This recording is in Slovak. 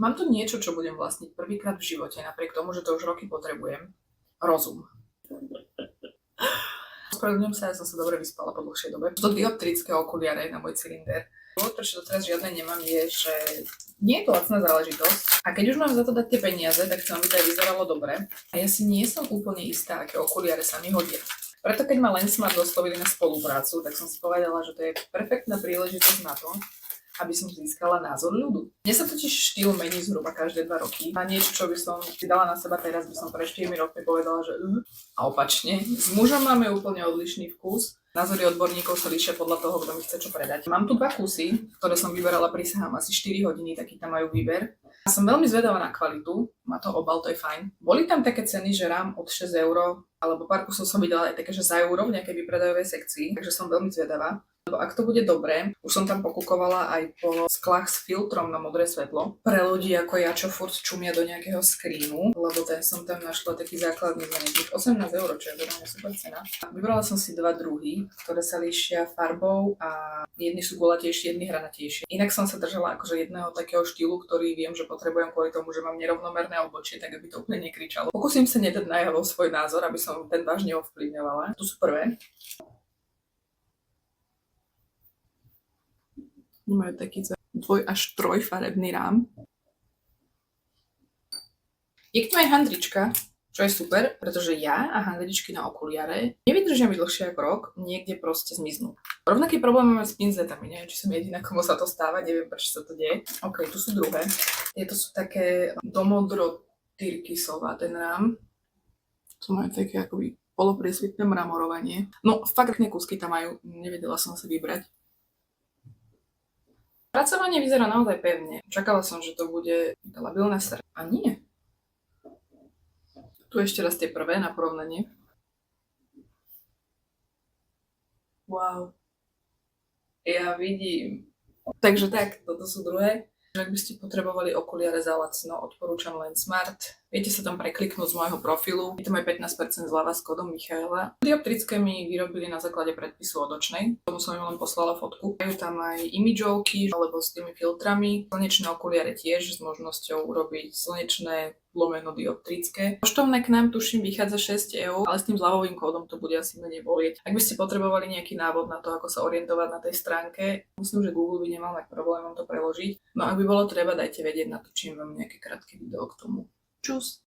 Mám tu niečo, čo budem vlastniť prvýkrát v živote, napriek tomu, že to už roky potrebujem. Rozum. Ospravedlňujem sa, ja som sa dobre vyspala po dlhšej dobe. To dioptrické okuliare na môj cylinder. Dôvod, prečo doteraz žiadne nemám, je, že nie je to lacná záležitosť. A keď už mám za to dať tie peniaze, tak chcem, aby to aj vyzeralo dobre. A ja si nie som úplne istá, aké okuliare sa mi hodia. Preto keď ma Lensmart oslovili na spoluprácu, tak som si povedala, že to je perfektná príležitosť na to, aby som získala názor ľudu. Mne sa totiž štýl mení zhruba každé 2 roky. A niečo, čo by som si dala na seba teraz, by som pred 4 rokmi povedala, že a opačne. S mužom máme úplne odlišný vkus. Názory odborníkov sa líšia podľa toho, kto mi chce čo predať. Mám tu 2 kusy, ktoré som vyberala, prisahám asi 4 hodiny, taký tam majú výber. A som veľmi zvedavá na kvalitu, má to obal, to je fajn. Boli tam také ceny, že rám od 6 €, alebo pár kusov som videla aj také, že za euro v nejakej výpredajovej sekcii, takže som veľmi zvedavá. Lebo ak to bude dobré, už som tam pokúkovala aj po sklách s filtrom na modré svetlo. Pre ľudí ako ja, čo furt čumia do nejakého skrínu, lebo ten som tam našla taký základný za nejakých 18 €, čo je veľmi super cena. Vybrala som si 2 druhy, ktoré sa líšia farbou a jedni sú gulatejšie, jedni hranatejšie. Inak som sa držala akože jedného takého štýlu, ktorý viem, že potrebujem kvôli tomu, že mám nerovnomerné obočie, tak aby to úplne nekričalo. Pokúsim sa nedať najavo svoj názor, aby som ten vážne ovplyvňovala. Tu sú prvé. Majú taký 2 až 3 farebný rám. Je k tomu aj handrička, čo je super, pretože ja a handričky na okuliare nevydržia mi dlhšie ako rok, niekde proste zmiznú. Rovnaký problém máme s pinzetami, neviem, či som jediná, komu sa to stáva, neviem, prečo sa to deje. OK, tu sú druhé. Tieto sú také domodro tyrkysová, ten rám. To majú také akoby polopriesvitné mramorovanie. No, fakt pekné kúsky tam majú, nevedela som si vybrať. Pracovanie vyzerá naozaj pevne. Čakala som, že to bude labilná srst. A nie. Tu ešte raz tie prvé na porovnanie. Wow. Ja vidím. Takže tak, toto sú druhé. Ak by ste potrebovali okuliare za lacno, odporúčam Lensmart. Viete sa tam prekliknúť z môjho profilu. Je tam aj 15% zľava s kódom Michaela. Dioptrické mi vyrobili na základe predpisu od očnej. Tomu som im len poslala fotku. Majú tam aj imidžovky alebo s tými filtrami. Slnečné okuliare tiež s možnosťou urobiť slnečné lomeno dioptrické. Poštovné k nám tuším vychádza 6 €, ale s tým zľavovým kódom to bude asi menej bolieť. Ak by ste potrebovali nejaký návod na to, ako sa orientovať na tej stránke, myslím, že Google by nemal mať problém vám to preložiť. No ak by bolo treba, dajte vedieť, natočím vám nejaké krátke video k tomu. Čus!